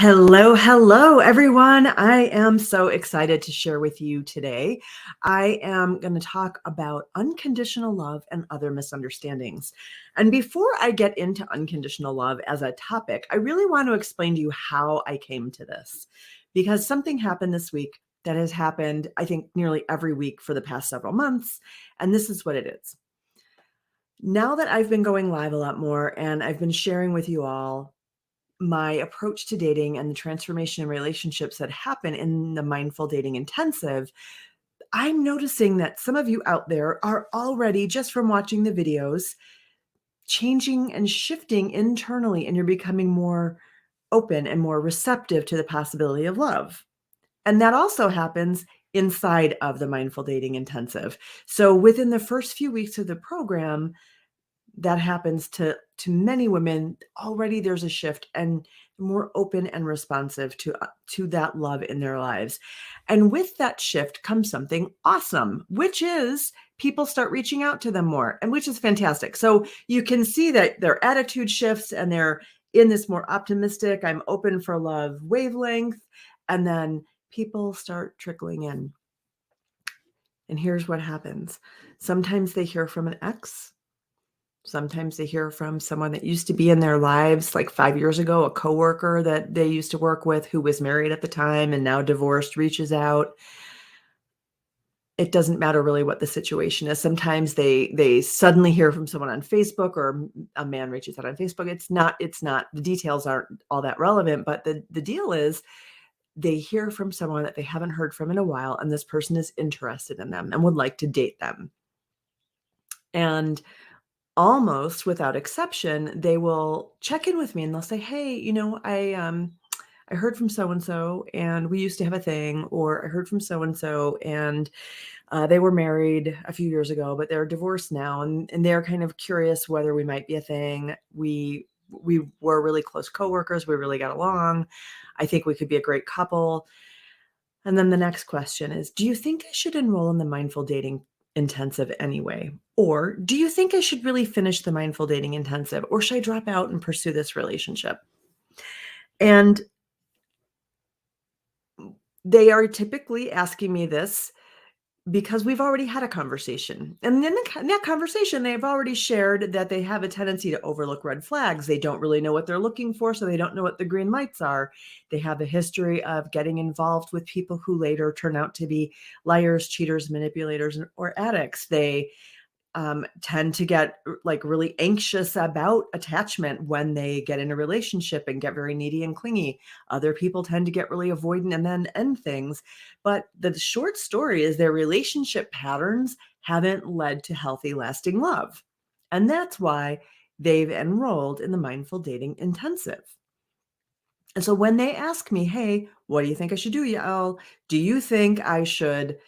Hello, hello, everyone. I am so excited to share with you today. I am going to talk about unconditional love and other misunderstandings. And before I get into unconditional love as a topic, I really want to explain to you how I came to this because something happened this week that has happened, I think, nearly every week for the past several months. And this is what it is. Now that I've been going live a lot more and I've been sharing with you all my approach to dating and the transformation in relationships that happen in the mindful dating intensive, I'm noticing that some of you out there are already, just from watching the videos, changing and shifting internally, and you're becoming more open and more receptive to the possibility of love. And that also happens inside of the mindful dating intensive. So within the first few weeks of the program, that happens to many women. Already there's a shift and more open and responsive to that love in their lives. And with that shift comes something awesome, which is people start reaching out to them more, and which is fantastic. So you can see that their attitude shifts and they're in this more optimistic, I'm open for love wavelength, and then people start trickling in. And here's what happens. Sometimes they hear from an ex. Sometimes they hear from someone that used to be in their lives, like 5 years ago, a coworker that they used to work with who was married at the time and now divorced reaches out. It doesn't matter really what the situation is. Sometimes they suddenly hear from someone on Facebook, or a man reaches out on Facebook. It's not the details aren't all that relevant, but the deal is they hear from someone that they haven't heard from in a while, and this person is interested in them and would like to date them. And almost without exception, they will check in with me and they'll say, "Hey, I heard from so and so, and we used to have a thing," or "I heard from so and so, and they were married a few years ago, but they're divorced now, and they're kind of curious whether we might be a thing. We were really close coworkers. We really got along. I think we could be a great couple." And then the next question is, do you think I should enroll in the mindful dating intensive anyway? Or do you think I should really finish the mindful dating intensive? Or should I drop out and pursue this relationship? And they are typically asking me this because we've already had a conversation. And in that conversation, they've already shared that they have a tendency to overlook red flags. They don't really know what they're looking for, so they don't know what the green lights are. They have a history of getting involved with people who later turn out to be liars, cheaters, manipulators, or addicts. They tend to get like really anxious about attachment when they get in a relationship and get very needy and clingy. Other people tend to get really avoidant and then end things. But the short story is their relationship patterns haven't led to healthy, lasting love. And that's why they've enrolled in the Mindful Dating Intensive. And so when they ask me, "Hey, what do you think I should do, Yael? Do you think I should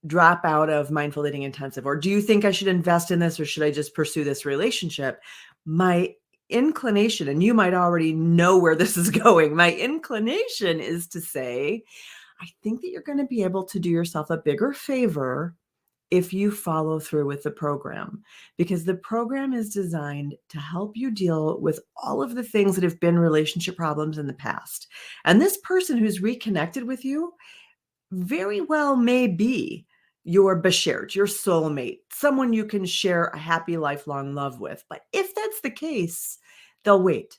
drop out of mindful dating intensive, or do you think I should invest in this, or should I just pursue this relationship?" My inclination, and you might already know where this is going, my inclination is to say, I think that you're going to be able to do yourself a bigger favor if you follow through with the program, because the program is designed to help you deal with all of the things that have been relationship problems in the past. And this person who's reconnected with you very well may be your bashert, your soulmate, someone you can share a happy lifelong love with. But if that's the case, they'll wait.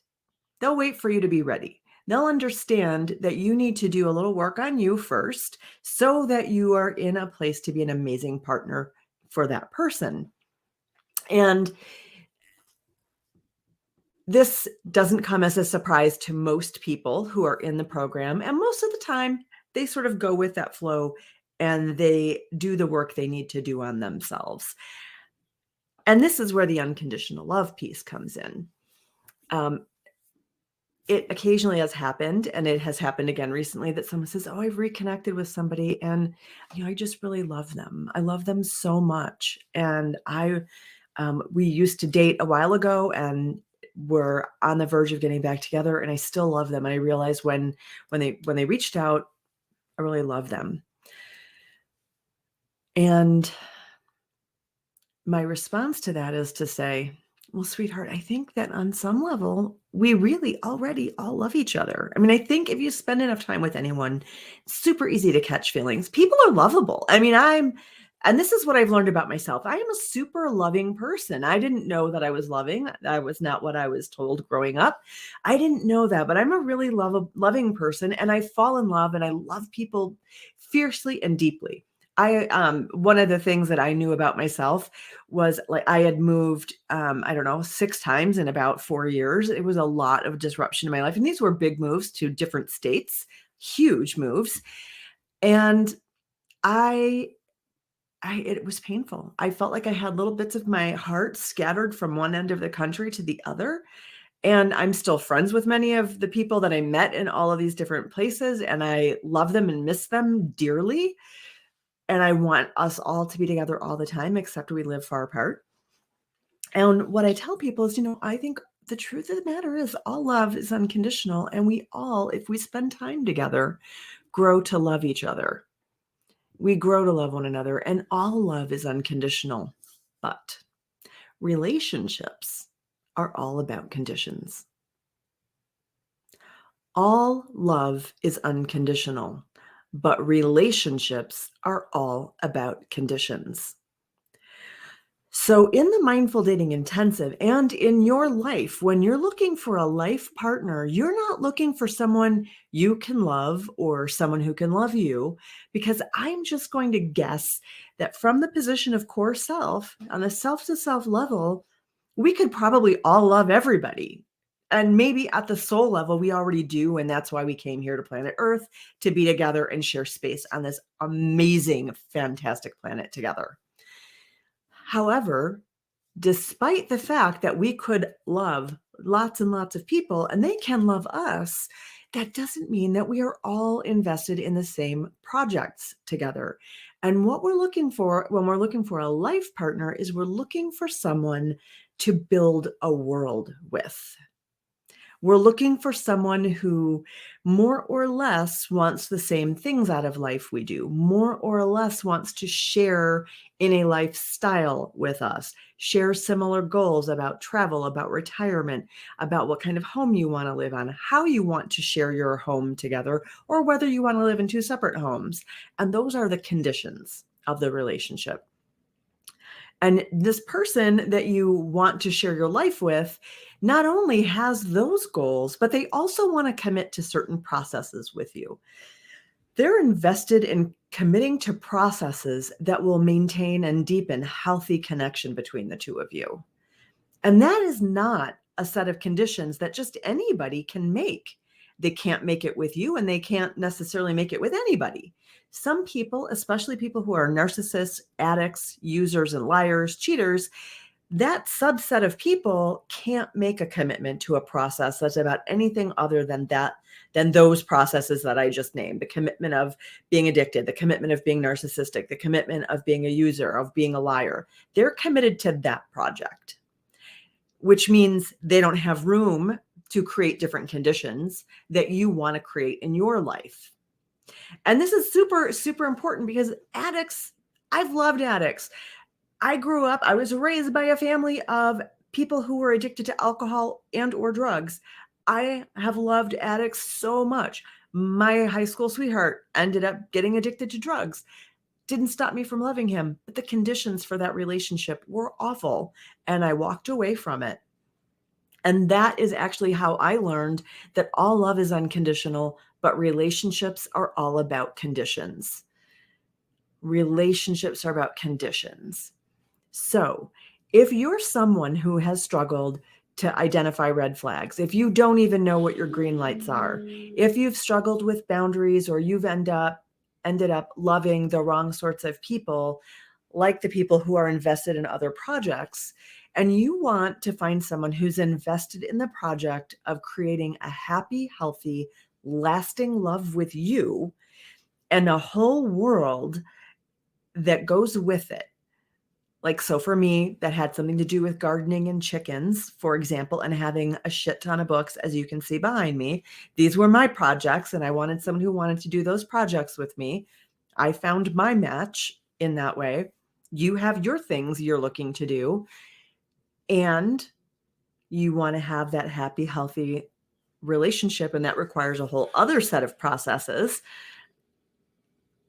They'll wait for you to be ready. They'll understand that you need to do a little work on you first so that you are in a place to be an amazing partner for that person. And this doesn't come as a surprise to most people who are in the program. And most of the time, they sort of go with that flow and they do the work they need to do on themselves. And this is where the unconditional love piece comes in. It occasionally has happened, and it has happened again recently, that someone says, "Oh, I've reconnected with somebody, and I just really love them. I love them so much. And we used to date a while ago, and we're on the verge of getting back together, and I still love them. And I realized when they reached out, I really love them." And my response to that is to say, Well, sweetheart, I think that on some level, we really already all love each other. I mean, I think if you spend enough time with anyone, it's super easy to catch feelings. People are lovable. I mean, and this is what I've learned about myself. I am a super loving person. I didn't know that I was loving. That was not what I was told growing up. I didn't know that, but I'm a really loving person, and I fall in love and I love people fiercely and deeply. One of the things that I knew about myself was like I had moved, I don't know, 6 times in about 4 years. It was a lot of disruption in my life. And these were big moves to different states, huge moves. And I, it was painful. I felt like I had little bits of my heart scattered from one end of the country to the other. And I'm still friends with many of the people that I met in all of these different places. And I love them and miss them dearly. And I want us all to be together all the time, except we live far apart. And what I tell people is, I think the truth of the matter is all love is unconditional. And we all, if we spend time together, grow to love each other. We grow to love one another, and all love is unconditional. But relationships are all about conditions. All love is unconditional, but relationships are all about conditions. So, in the Mindful Dating Intensive and in your life, when you're looking for a life partner, you're not looking for someone you can love or someone who can love you, because I'm just going to guess that from the position of core self, on the self to self level, we could probably all love everybody. And maybe at the soul level, we already do. And that's why we came here to planet Earth, to be together and share space on this amazing, fantastic planet together. However, despite the fact that we could love lots and lots of people and they can love us, that doesn't mean that we are all invested in the same projects together. And what we're looking for when we're looking for a life partner is we're looking for someone to build a world with. We're looking for someone who more or less wants the same things out of life we do, more or less wants to share in a lifestyle with us, share similar goals about travel, about retirement, about what kind of home you want to live on, how you want to share your home together, or whether you want to live in 2 separate homes. And those are the conditions of the relationship. And this person that you want to share your life with not only has those goals, but they also want to commit to certain processes with you. They're invested in committing to processes that will maintain and deepen healthy connection between the two of you. And that is not a set of conditions that just anybody can make. They can't make it with you, and they can't necessarily make it with anybody. Some people, especially people who are narcissists, addicts, users, and liars, cheaters, that subset of people can't make a commitment to a process that's about anything other than those processes that I just named: the commitment of being addicted, the commitment of being narcissistic, the commitment of being a user, of being a liar. They're committed to that project, which means they don't have room to create different conditions that you want to create in your life. And this is super, super important because addicts, I've loved addicts. I was raised by a family of people who were addicted to alcohol and or drugs. I have loved addicts so much. My high school sweetheart ended up getting addicted to drugs. Didn't stop me from loving him, but the conditions for that relationship were awful, and I walked away from it. And that is actually how I learned that all love is unconditional, but relationships are all about conditions. Relationships are about conditions. So if you're someone who has struggled to identify red flags, if you don't even know what your green lights are, if you've struggled with boundaries, or you've ended up loving the wrong sorts of people, like the people who are invested in other projects, and you want to find someone who's invested in the project of creating a happy, healthy, lasting love with you and a whole world that goes with it. Like, so for me, that had something to do with gardening and chickens, for example, and having a shit ton of books, as you can see behind me. These were my projects, and I wanted someone who wanted to do those projects with me. I found my match in that way. You have your things you're looking to do. And You want to have that happy, healthy relationship, and that requires a whole other set of processes.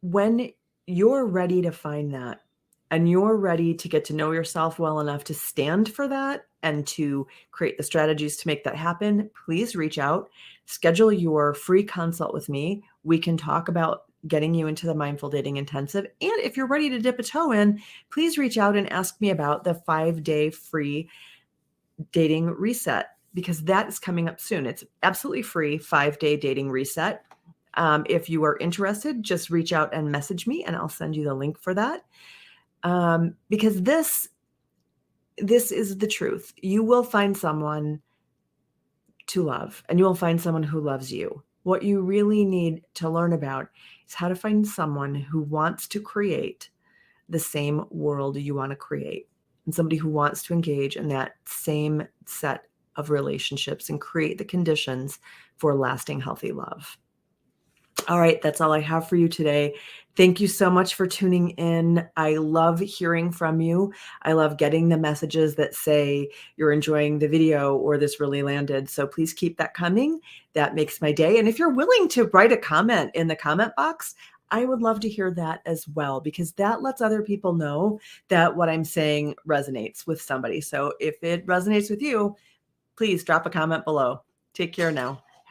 When you're ready to find that, and you're ready to get to know yourself well enough to stand for that and to create the strategies to make that happen, please reach out, schedule your free consult with me. We can talk about getting you into the Mindful Dating Intensive. And if you're ready to dip a toe in, please reach out and ask me about the 5-day free dating reset, because that is coming up soon. It's absolutely free, 5-day dating reset. If you are interested, just reach out and message me and I'll send you the link for that. Because this is the truth. You will find someone to love, and you will find someone who loves you. What you really need to learn about is how to find someone who wants to create the same world you want to create, and somebody who wants to engage in that same set of relationships and create the conditions for lasting, healthy love. All right, that's all I have for you today. Thank you so much for tuning in. I love hearing from you. I love getting the messages that say you're enjoying the video or this really landed. So please keep that coming. That makes my day. And if you're willing to write a comment in the comment box, I would love to hear that as well, because that lets other people know that what I'm saying resonates with somebody. So if it resonates with you, please drop a comment below. Take care now.